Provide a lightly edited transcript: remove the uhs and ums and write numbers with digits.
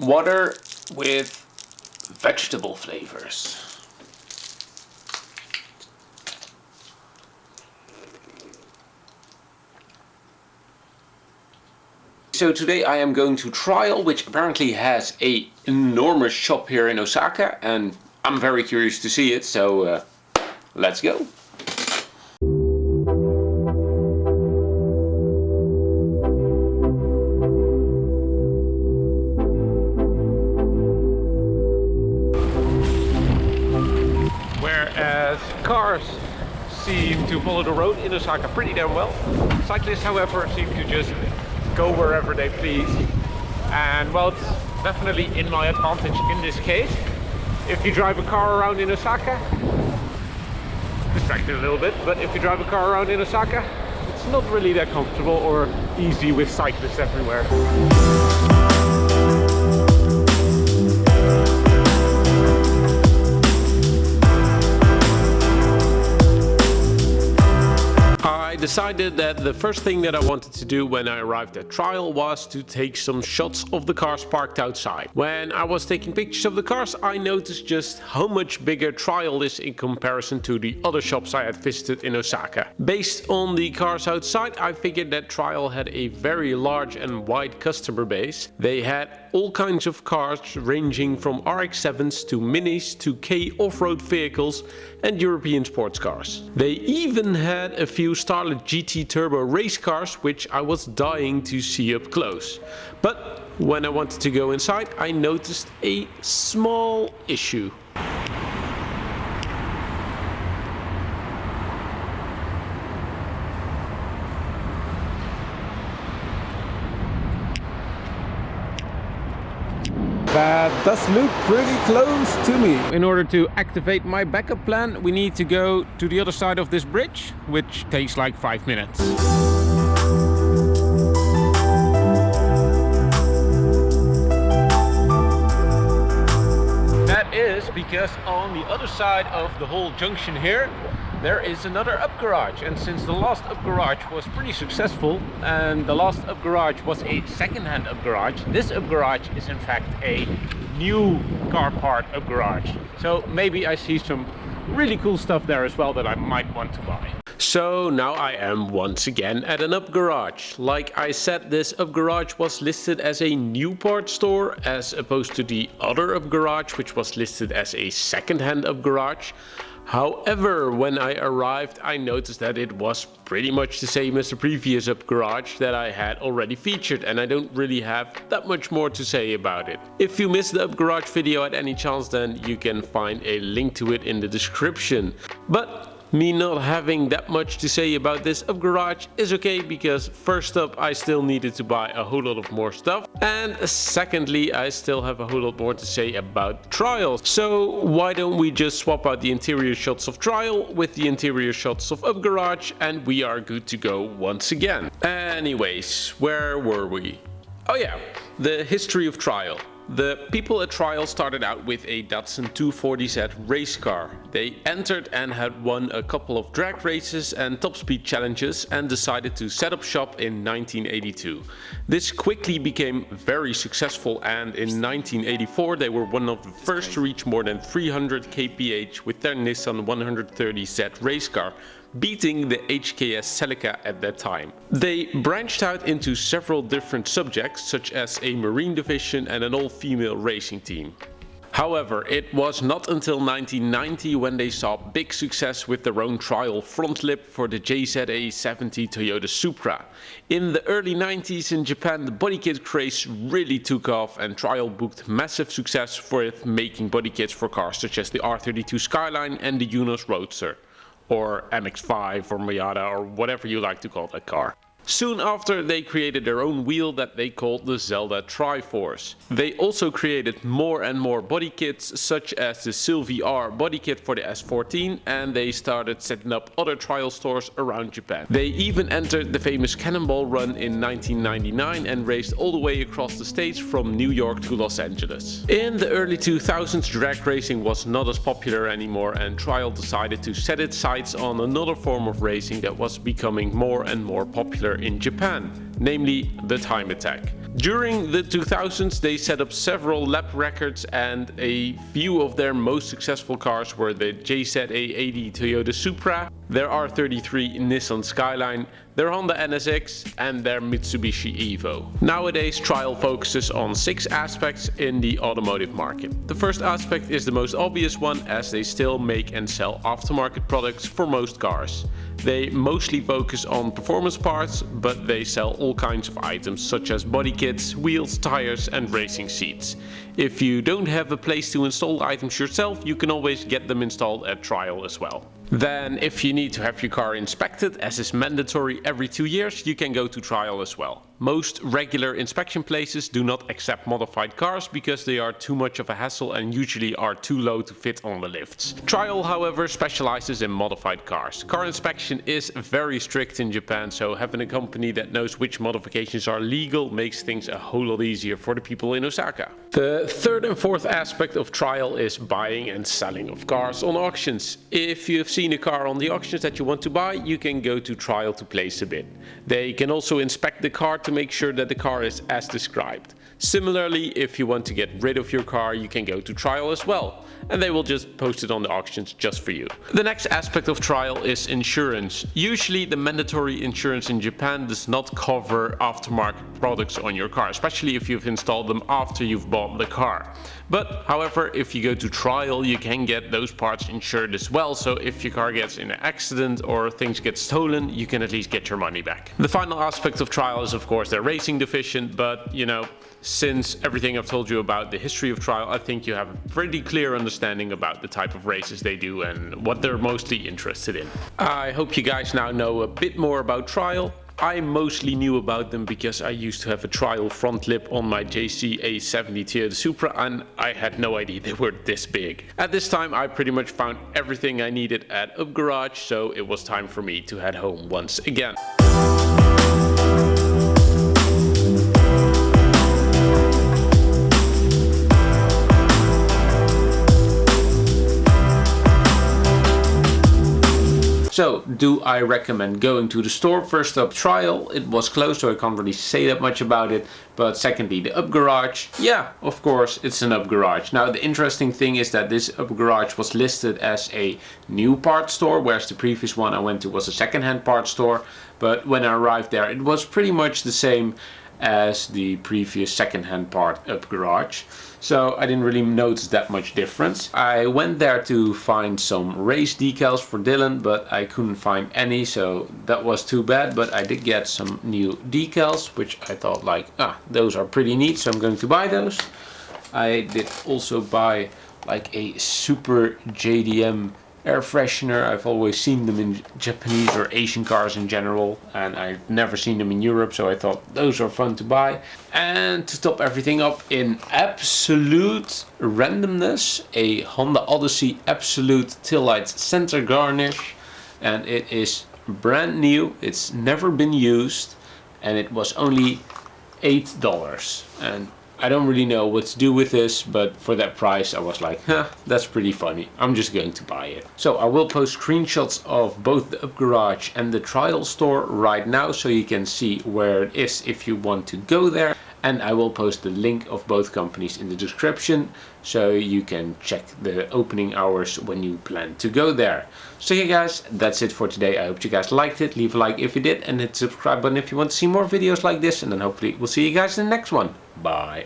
water with vegetable flavors. So today I am going to Trial, which apparently has an enormous shop here in Osaka, and I'm very curious to see it, so let's go. Whereas cars seem to follow the road in Osaka pretty damn well, cyclists however seem to just go wherever they please. And well, it's definitely in my advantage in this case. If you drive a car around in Osaka, distracted a little bit, but if you drive a car around in Osaka, it's not really that comfortable or easy with cyclists everywhere. I decided that the first thing that I wanted to do when I arrived at Trial was to take some shots of the cars parked outside. When I was taking pictures of the cars, I noticed just how much bigger Trial is in comparison to the other shops I had visited in Osaka. Based on the cars outside, I figured that Trial had a very large and wide customer base. They had all kinds of cars ranging from RX-7s to Minis to K off-road vehicles and European sports cars. They even had a few Starlet GT Turbo race cars, which I was dying to see up close. But when I wanted to go inside, I noticed a small issue. That does look pretty close to me. In order to activate my backup plan, we need to go to the other side of this bridge, which takes like 5 minutes. That is because on the other side of the whole junction here, there is another up garage, and since the last up garage was pretty successful and the last up garage was a second-hand up garage, this up garage is in fact a new car part up garage. So maybe I see some really cool stuff there as well that I might want to buy. So now I am once again at an up garage. Like I said, this up garage was listed as a new part store as opposed to the other up garage, which was listed as a second-hand up garage. However, when I arrived, I noticed that it was pretty much the same as the previous up garage that I had already featured, and I don't really have that much more to say about it. If you missed the up garage video at any chance, then you can find a link to it in the description. But me not having that much to say about this up garage is okay, because first up I still needed to buy a whole lot of more stuff, and secondly I still have a whole lot more to say about Trial. So why don't we just swap out the interior shots of Trial with the interior shots of up garage, and we are good to go once again. Anyways, where were we? Oh yeah, the history of Trial. The people at Trial started out with a Datsun 240Z race car. They entered and had won a couple of drag races and top speed challenges and decided to set up shop in 1982. This quickly became very successful, and in 1984 they were one of the first to reach more than 300 kph with their Nissan 130Z race car, beating the HKS Celica at that time. They branched out into several different subjects, such as a marine division and an all-female racing team. However, it was not until 1990 when they saw big success with their own Trial front lip for the JZA-70 Toyota Supra. In the early 90s in Japan, the body kit craze really took off, and Trial booked massive success for it, making body kits for cars such as the R32 Skyline and the Yunos Roadster, or MX-5 or Miata or whatever you like to call that car. Soon after, they created their own wheel that they called the Zelda Triforce. They also created more and more body kits, such as the Sylvie R body kit for the S14, and they started setting up other Trial stores around Japan. They even entered the famous Cannonball Run in 1999 and raced all the way across the states from New York to Los Angeles. In the early 2000s, drag racing was not as popular anymore, and Trial decided to set its sights on another form of racing that was becoming more and more popular in Japan, namely the time attack. During the 2000s, they set up several lap records, and a few of their most successful cars were the JZA80 Toyota Supra, their R33 Nissan Skyline, their Honda NSX and their Mitsubishi Evo. Nowadays, Trial focuses on 6 aspects in the automotive market. The first aspect is the most obvious one, as they still make and sell aftermarket products for most cars. They mostly focus on performance parts, but they sell all kinds of items such as body kits, wheels, tires and racing seats. If you don't have a place to install items yourself, you can always get them installed at Trial as well. Then if you need to have your car inspected, as is mandatory every 2 years, you can go to Trial as well. Most regular inspection places do not accept modified cars because they are too much of a hassle and usually are too low to fit on the lifts. Trial, however, specializes in modified cars. Car inspection is very strict in Japan, so having a company that knows which modifications are legal makes things a whole lot easier for the people in Osaka. The third and fourth aspect of Trial is buying and selling of cars on auctions. If you've seen a car on the auctions that you want to buy, you can go to Trial to place a bid. They can also inspect the car to make sure that the car is as described. Similarly, if you want to get rid of your car, you can go to Trial as well, and they will just post it on the auctions just for you. The next aspect of Trial is insurance. Usually the mandatory insurance in Japan does not cover aftermarket products on your car, especially if you've installed them after you've bought the car. But however, if you go to Trial, you can get those parts insured as well, so if your car gets in an accident or things get stolen, you can at least get your money back. The final aspect of Trial is of course their racing division, but you know, since everything I've told you about the history of Trial, I think you have a pretty clear understanding about the type of races they do and what they're mostly interested in. I hope you guys now know a bit more about Trial. I mostly knew about them because I used to have a Trial front lip on my JZA70 Toyota Supra and I had no idea they were this big. At this time I pretty much found everything I needed at Up Garage, so it was time for me to head home once again. So, do I recommend going to the store? First up, Trial. It was closed, so I can't really say that much about it. But secondly, the Up Garage. Yeah, of course, it's an Up Garage. Now, the interesting thing is that this Up Garage was listed as a new parts store, whereas the previous one I went to was a second-hand parts store. But when I arrived there, it was pretty much the same as the previous second-hand part Up Garage. So I didn't really notice that much difference. I went there to find some race decals for Dylan, but I couldn't find any, so that was too bad. But I did get some new decals, which I thought like, those are pretty neat, so I'm going to buy those. I did also buy like a super JDM air freshener. I've always seen them in Japanese or Asian cars in general, and I've never seen them in Europe, so I thought those are fun to buy. And to top everything up in absolute randomness, a Honda Odyssey Absolute Tail Light Center Garnish, and it is brand new, it's never been used, and it was only $8. And I don't really know what to do with this, but for that price I was like, that's pretty funny. I'm just going to buy it. So I will post screenshots of both the Up Garage and the Trial store right now, so you can see where it is if you want to go there. And I will post the link of both companies in the description, so you can check the opening hours when you plan to go there. So yeah guys, that's it for today. I hope you guys liked it. Leave a like if you did, and hit the subscribe button if you want to see more videos like this, and then hopefully we'll see you guys in the next one. Bye.